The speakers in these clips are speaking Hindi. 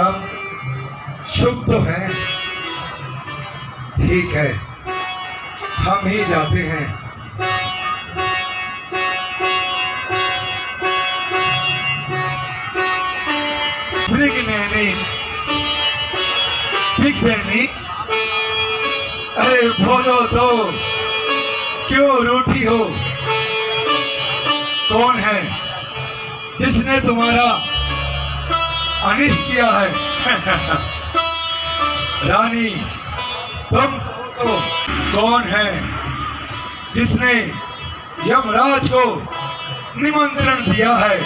सब शुभ तो है। ठीक है, हम ही जाते हैं। अरे बोलो तो, क्यों रूठी हो? कौन है जिसने तुम्हारा अनिष्ट किया है? रानी, तुम तो कौन है जिसने यमराज को निमंत्रण दिया है?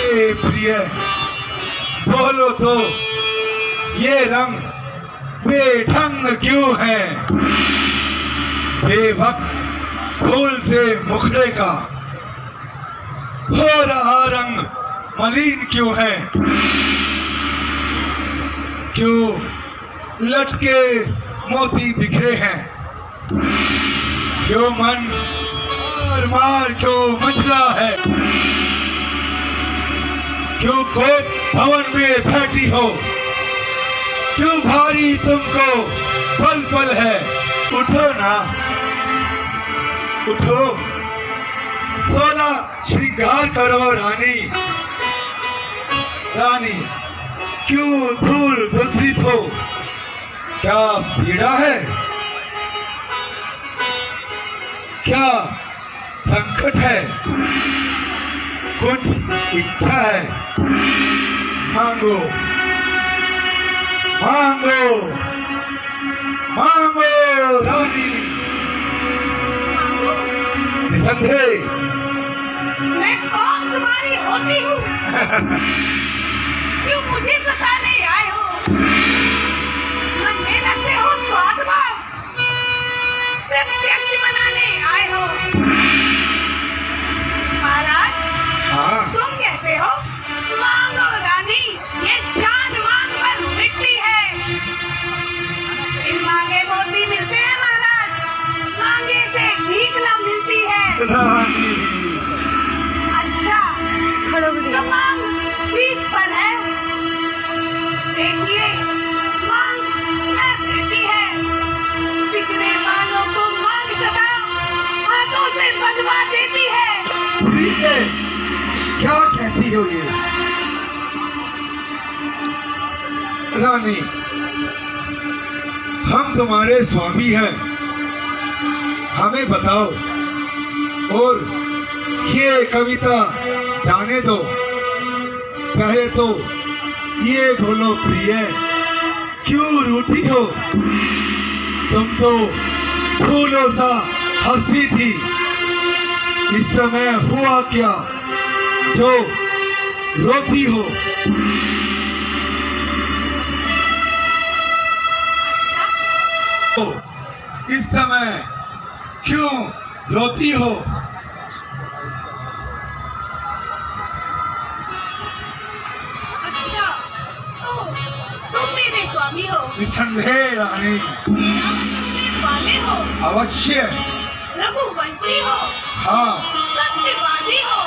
ए प्रिय, बोलो तो, ये रंग बेढंग क्यों है? बेवक्त फूल से मुखड़े का हो रहा रंग मलिन क्यों है? क्यों लटके मोती बिखरे हैं? क्यों मन मार मार क्यों मचला है? क्यों कोप भवन में बैठी हो? क्यों भारी तुमको पल पल है? उठो ना, उठो, सोना श्रृंगार करो रानी। रानी, क्यों धूल दूषित हो? क्या पीड़ा है? क्या संकट है? कुछ इच्छा है? मांगो, मांगो, मांगो रानी। निसंदेह मैं कौन तुम्हारी होती हूँ? क्यों मुझे सताने आए हो? बनने लगते हो स्वादभाव, प्रत्यक्ष बनाने आए हो। महाराज, हाँ, तुम कहते हो मांगो रानी, ये चांद मांग पर मिट्टी है। इन मांगे मोती मिलते हैं महाराज, मांगे से भीख न मिलती है। रानी, अच्छा, तो मांग शीश पर है। देखिए, मांग न देती है। बिखरे बालों को मांग सदा हाथों से बंधवा देती है। प्रिय, क्या कहती हो ये? रानी, हम तुम्हारे स्वामी हैं, हमें बताओ और ये कविता जाने दो। पहले तो ये बोलो प्रिय, क्यों रूठी हो? तुम तो फूलों सा हंसती थी, इस समय हुआ क्या जो रोती हो? इस समय क्यों रोती हो? अच्छा, तो तुम मेरे स्वामी हो? निसंदेह रानी, करने वाले हो? अवश्य। रघुवंशी हो? हाँ, सत्यवादी हो?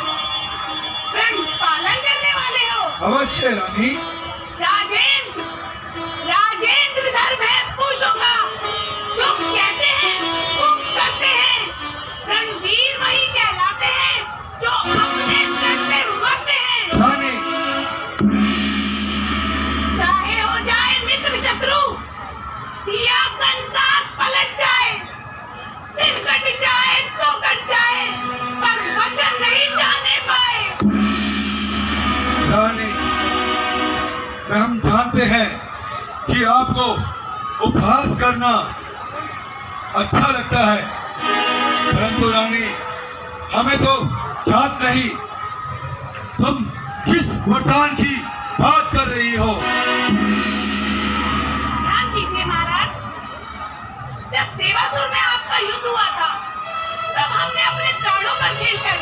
प्रण पालन करने वाले हो? अवश्य रानी। राजेंद्र, राजेंद्र धर्म है पुरुषों का, जो कहते हैं वो करते हैं। रणवीर वही कहलाते हैं जो अपने प्रण पे मरते हैं। रानी, चाहे हो जाए मित्र शत्रु या संसार पलट जाए, सिर कट जाए तो कट जाए, पर वचन नहीं जाने पाए। रानी, हम जानते हैं कि आपको उपहास करना अच्छा लगता है, परंतु रानी, हमें तो याद नहीं तुम किस वरदान की बात कर रही हो। ध्यान कीजिए महाराज, जब देवासुर में आपका युद्ध हुआ था, तब हमने अपने प्राणों पर खेलकर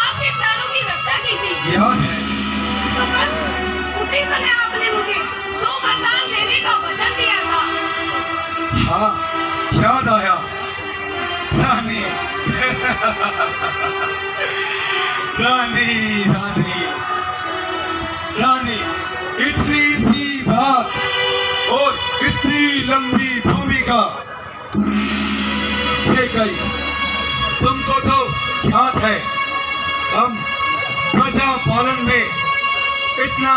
आपके प्राणों की रक्षा की थी। याद है? तो बस उसी समय आपने मुझे 2 वरदान देने का वचन दिया था। हाँ, याद आया रानी। रानी, रानी, रानी, लंबी भूमिका गई। तुमको तो ध्यान है हम प्रजा पालन में इतना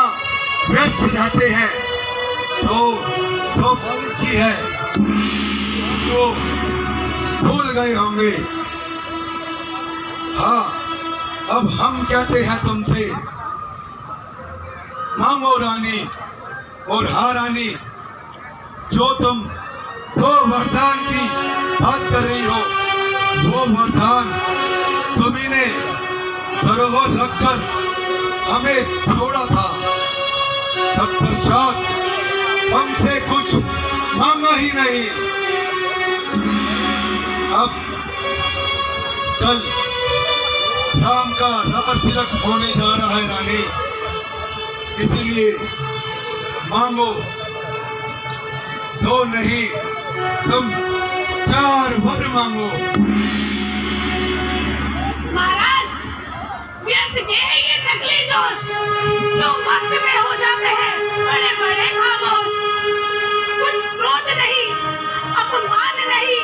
व्यस्त रहते हैं, तो स्वाभाविक ही है तो भूल गए होंगे। हाँ, अब हम कहते हैं तुमसे, मांगो रानी और हाँ रानी, जो तुम दो वरदान की बात कर रही हो, वो वरदान तुम्ही ने धरोहर रखकर हमें छोड़ा था। तत्पश्चात हमसे कुछ मांगा ही नहीं। अब कल राम का राज तिलक होने जा रहा है रानी, इसीलिए मांगो, दो नहीं तुम 4 वर मांगो। महाराज, व्यर्थ के हैं ये नकली जोश जो वक्त में हो जाते हैं बड़े बड़े खामोश। कुछ क्रोध नहीं, अपमान नहीं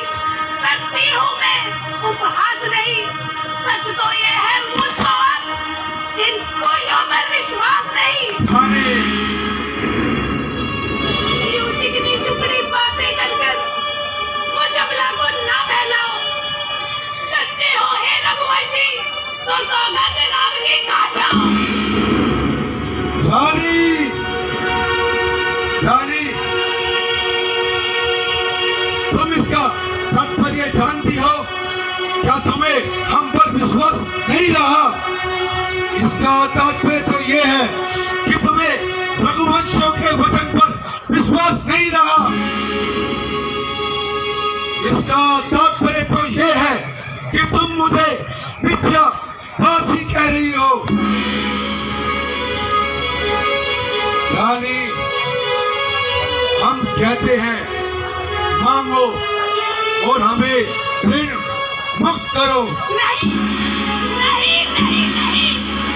करती हूँ मैं, उपहास नहीं। सच तो ये है मुझको इन खुशियों पर विश्वास नहीं। यूं चिकनी चुपड़ी बातें कर मुझ अबला को ना बहलाओ। सच्चे हो हे रघुवंशी तो सौगंध राम की खा जाओ। रानी, रानी, तुम इसका तात्पर्य जानती हो? क्या तुम्हें हम पर विश्वास नहीं रहा? इसका तात्पर्य तो ये है कि तुम्हें रघुवंशियों के वचन पर विश्वास नहीं रहा। इसका तात्पर्य तो ये है कि तुम मुझे विद्या फांसी कह रही हो। रानी, हम कहते हैं मांगो और हमें ऋण मुक्त करो। नहीं, नहीं, नहीं, नहीं,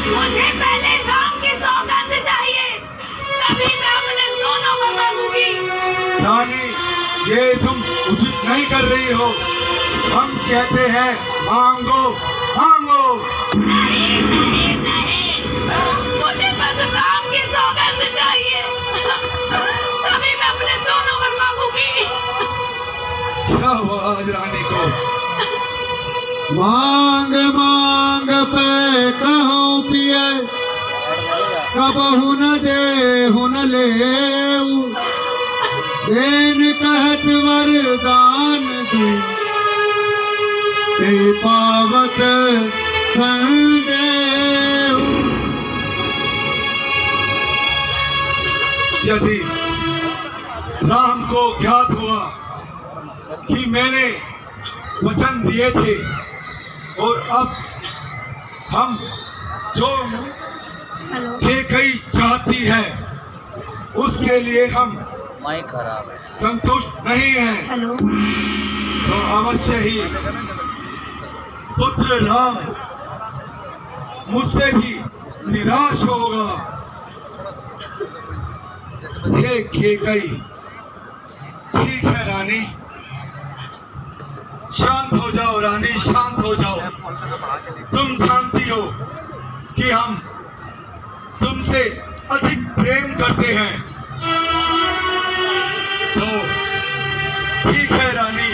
मुझे पहले राम की सौगंध चाहिए, तभी मैं अपने दोनों को मांगूंगी। रानी, ये तुम उचित नहीं कर रही हो। हम कहते हैं मांगो, मांगो। नहीं, नहीं, नहीं, मुझे बस राम की सौगंध चाहिए, तभी मैं अपने दोनों को मांगूंगी। क्या हुआ आज रानी को? मांग मांग पे कहूँ पिए, कबहु न देहु न लेऊ। देन कहत वरदान दू, ते पावत संदेहु। यदि राम को ज्ञात हुआ कि मैंने वचन दिए थे और अब हम जो कई चाहती है उसके लिए हम खराब है, संतुष्ट नहीं है, तो अवश्य ही पुत्र राम मुझसे भी निराश होगा। ये कई ठीक है रानी, शांत हो जाओ रानी, शांत हो जाओ। तुम जानती हो कि हम तुमसे अधिक प्रेम करते हैं, तो ठीक है रानी,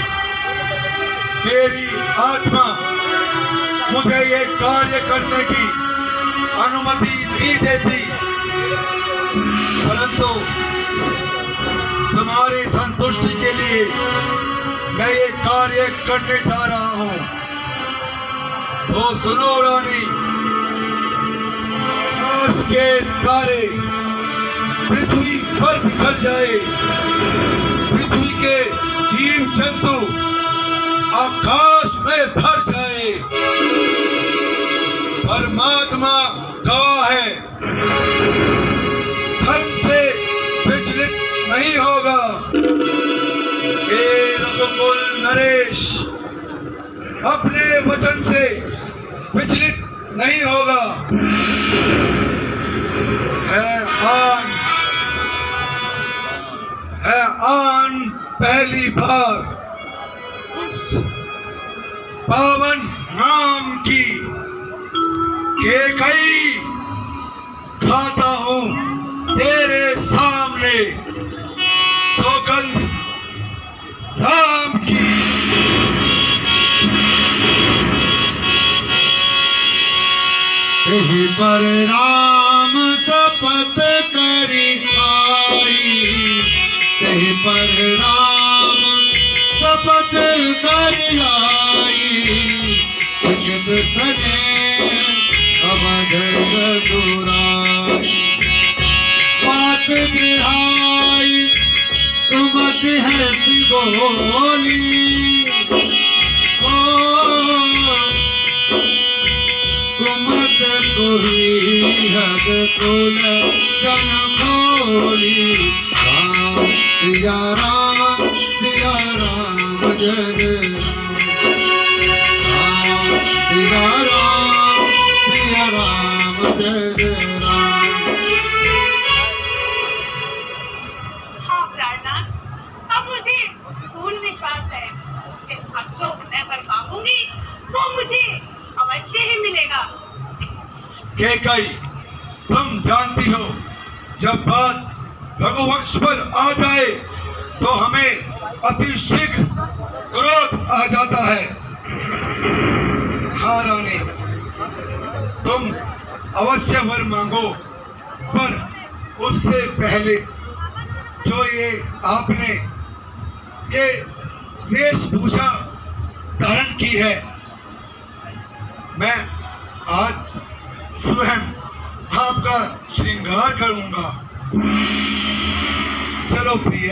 मेरी आत्मा मुझे ये कार्य करने की अनुमति नहीं देती, परंतु तुम्हारी संतुष्टि के लिए मैं ये कार्य करने जा रहा हूँ। तो सुनो रानी, आज के तारे पृथ्वी पर बिखर जाए, पृथ्वी के जीव जंतु आकाश में भर जाए। परमात्मा गवाह है, धर्म से विचलित नहीं होगा। हे रघुकुल नरेश, अपने वचन से विचलित नहीं होगा। है आन पहली बार उस पावन नाम की केकई खाता हूँ तेरे सामने, सौगंध राम की। यही पर राम शपथ करी आई, यही पर राम शपथ करी आई, जगत सने अवध रघुराई। बात बिहाई तुमत है बोली, कुमत कोई हद कुल जन बोली। राम सिया राम जय राम, सिया राम जय राम। हाँ प्राणनाथ, अब मुझे पूर्ण विश्वास है कि अब जो मैं वर मांगूंगी वो मुझे अवश्य ही मिलेगा। केकई, तुम जानती हो जब बात रघुवंश पर आ जाए तो हमें अति शीघ्र क्रोध आ जाता है। हाँ रानी, तुम अवश्य वर मांगो, पर उससे पहले जो ये आपने ये वेशभूषा धारण की है, मैं आज स्वयं आपका श्रृंगार करूंगा। चलो प्रिय।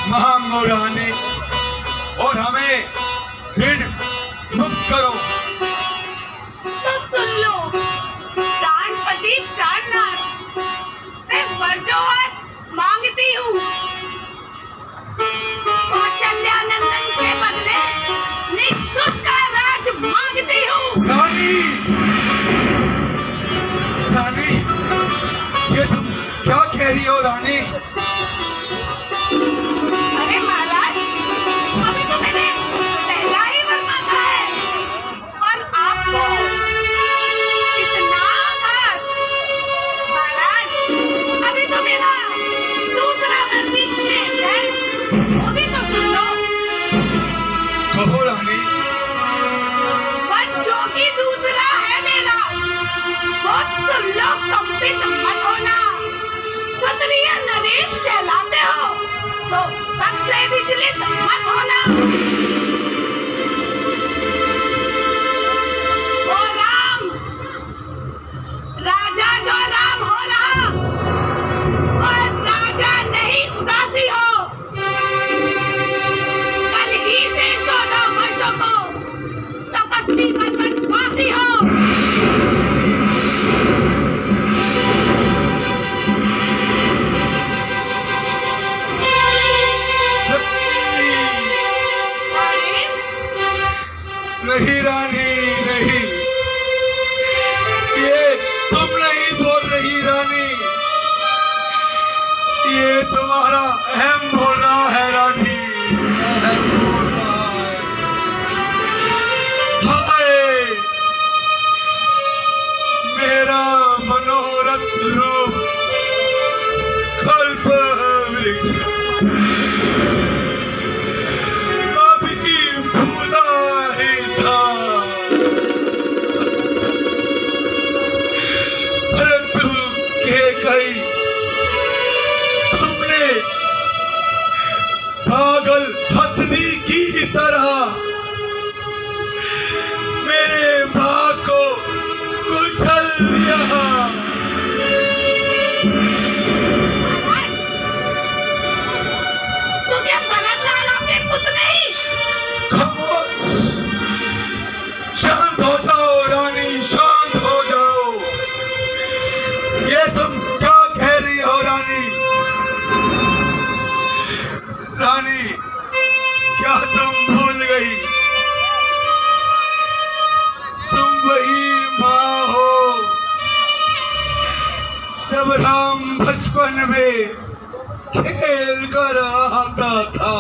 मांगो रानी और हमें ऋण मुक्त करो। तो सुन लो प्राणपति प्राणनाथ, मैं वर जो आज मांगती हूँ, कौशल्यानंदन के बदले निःशुल्क का राज मांगती हूँ। रानी, रानी, ये तुम क्या कह रही हो रानी? अरे महाराज, अभी तो मैंने पहला ही वर मांगा है और आपको इतना आभार। महाराज, अभी तो मेरा दूसरा वर भी शेष है, वो भी तो सुन लो। कहो रानी। वर जो भी दूसरा है मेरा, वो सुन लो, कंपित मत होना। क्षत्रिय नरेश कहलाते हो तो सबसे विचलित मत होना। वो राम, राजा जो राम हो रहा, और राजा नहीं उदासी हो। कल ही से 14 वर्षों को तपस्वी वनवासी हो। नहीं रानी, नहीं, ये तुम नहीं बोल रही रानी, ये तुम्हारा अहम बोल रहा है रानी, अहम बोल रहा है। हाय, मेरा मनोरथ रूप कल्प वृक्ष अभी भूला ही था, परंतु केकई, तुमने पागल हथनी की तरह मेरे भाग को कुचल दिया। तू क्या भरत लाल आपके पुत्र नहीं? खामोश, खेल कर आता था।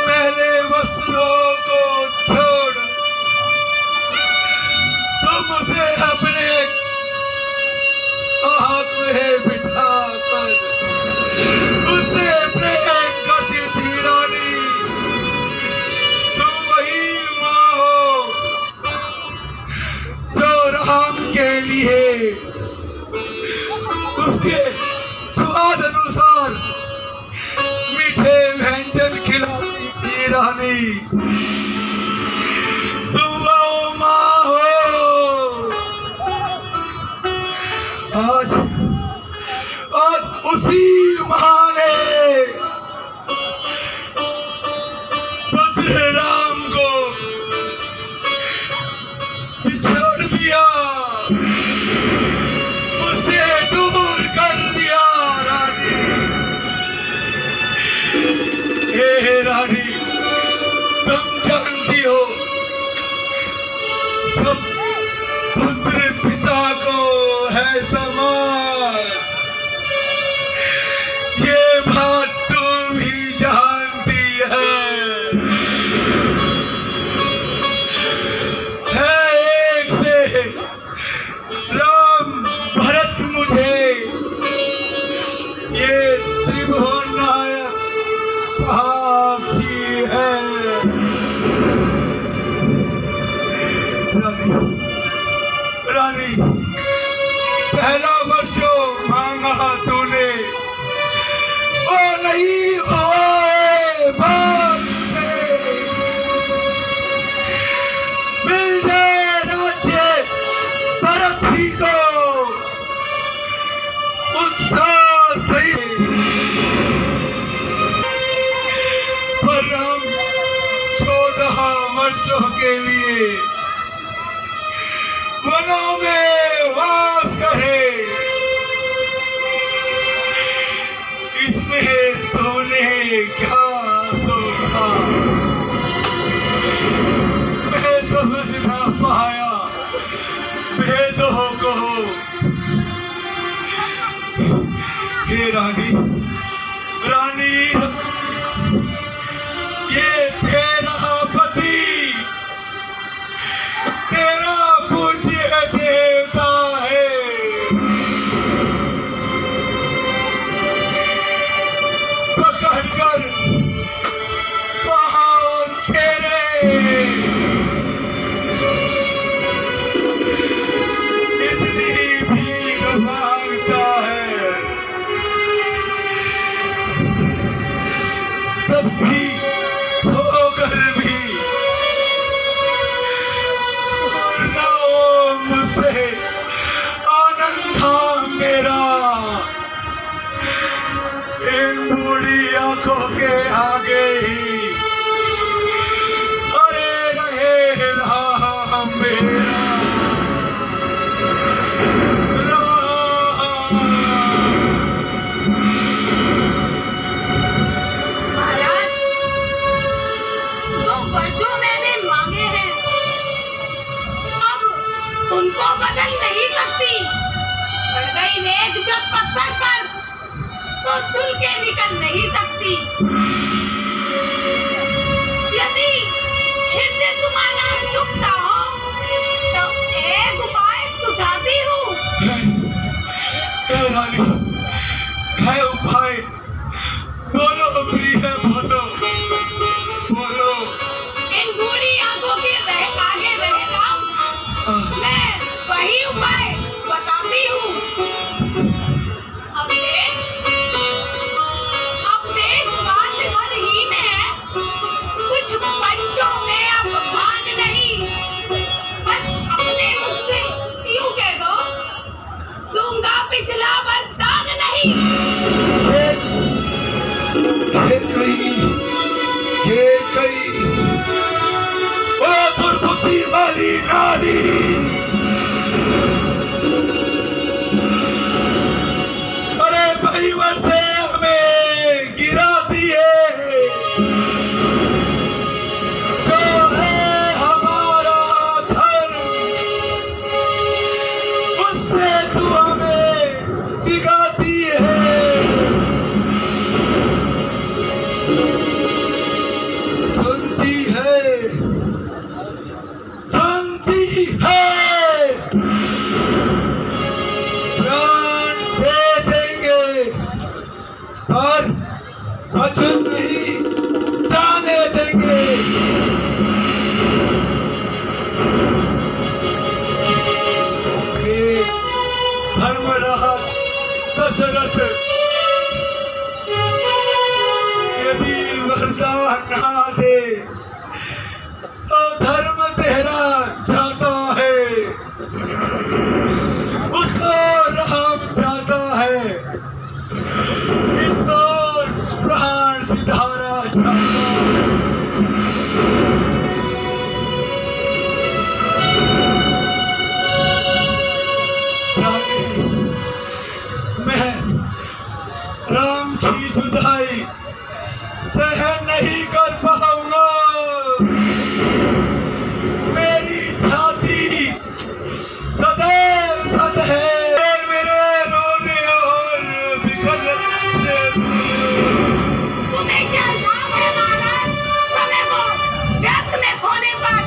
मैंने वस्त्रों को छोड़ तुम उसे अपने हाथ में बिठा कर उसे प्रेम करती थी रानी। तुम वही माँ हो जो राम के लिए उसके स्वाद अनुसार मीठे व्यंजन खिलाती थी रानी। तुम वो माँ हो। आज उसी माँ ने पुत्र राम को बिछोड़ दिया, उसे दूर कर दिया रानी। हे रानी, तुम जानती हो सब पुत्र पिता को है समान। ये बात तुम भी जानती है एक से राम भरत मुझे ये त्रिभुवन नायक साक्षी है। रानी, पहला वर जो मांगा तूने वो नहीं हुआ। बाप मुझे मिल जाए राज्य भरत ही को उत्साह सही। पर राम 14 वर्षों के लिए वनों में वास करे। इसमें तूने क्या सोचा? मैं समझ ना पाया भेदों को। हे रानी, रानी, ये तेरा पति तेरा पूज्य देवता है। पकड़कर वहाँ तेरे इतनी भीख मांगता है, तब भी होकर भी ना हो मुझसे आनंद था मेरा। इन बूढ़ी आंखों के आगे ही अरे रहे राम मेरा राम। महाराज, जो वर्षों मैंने मांगे हैं अब उनको बदल नहीं सकती। पड़ गई नेक जब पत्थर पर तो धुल के निकल नहीं सकती। यदि हृदय तुम्हारा दुखता हो तो एक उपाय सुझाती हूँ। हे रानी, है उपाय? बोलो प्रिय, बोलो बोलो। इन बूढ़ी आंखों के आगे रहेगा, मैं वही उपाय बताती हूँ। अब देख बात भर ही में कुछ बच्चों में अब भान नहीं। बस अपने मुख से यूं कह दो, दूंगा पिछला वरदान नहीं। ये कई ओ दुर्बुद्धि वाली नारी, अरे भाई वर्षे हमें गिरा दिए। जो है हमारा धर्म उससे तू हमें दिखाती दशरथ यदि वरदान ना दे तो धर्म तेरा जाता है, उसको राम जाता है, इसको प्राण सिधारा जाता है। रानी, मैं राम की जुदाई सहन नहीं कर पाऊंगा। मेरी छाती सदैव सद है और मेरे रोने और बिखरने। तुम्हें क्या नाम है महाराज, समय को व्यर्थ में खोने पर।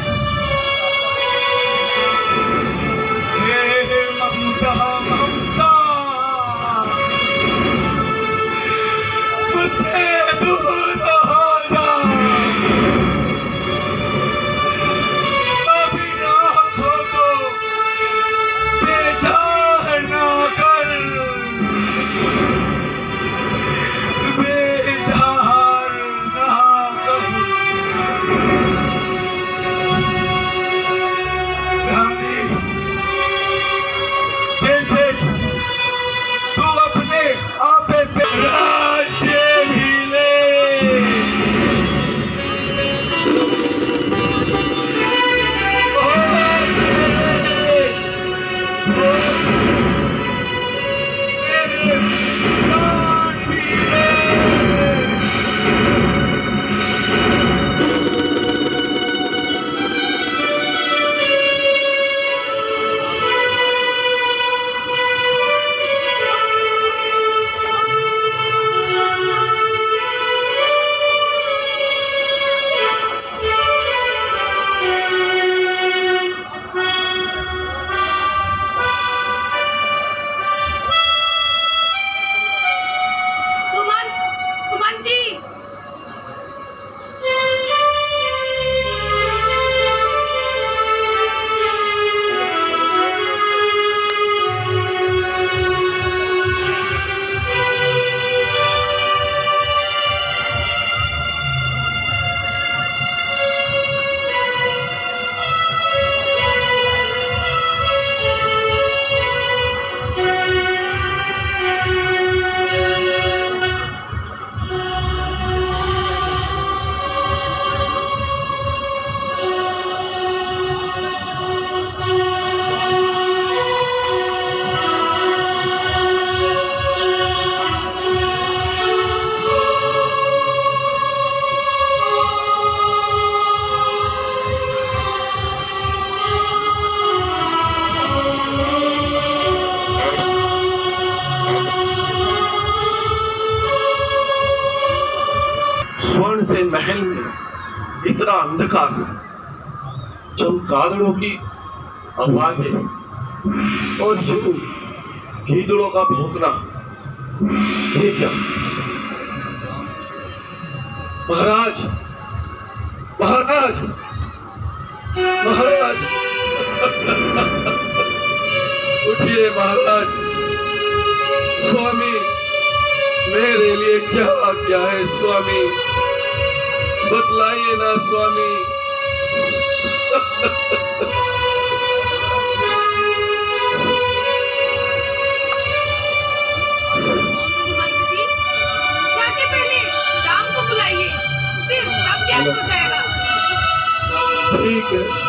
हे ममता ममता, मुझसे दूर हो जा। कभी आँखों को बेजार ना कर, बेजार ना कर। रानी, जैसे तू अपने आपे पे राज्य भी ले, और मेरे प्राण भी ले। सुमन, सुमन जी। स्वर्ण से महल में इतना अंधकार, चमगादड़ों की आवाजें और यूं गीदड़ों का भौंकना, ये क्या? महाराज, महाराज, महाराज, उठिए महाराज। स्वामी, मेरे लिए क्या आज्ञा है स्वामी, बतलाइए ना स्वामी। सुमन जी, जाके पहले राम को बुलाइए, फिर सब ज्ञात हो जाएगा। ठीक है।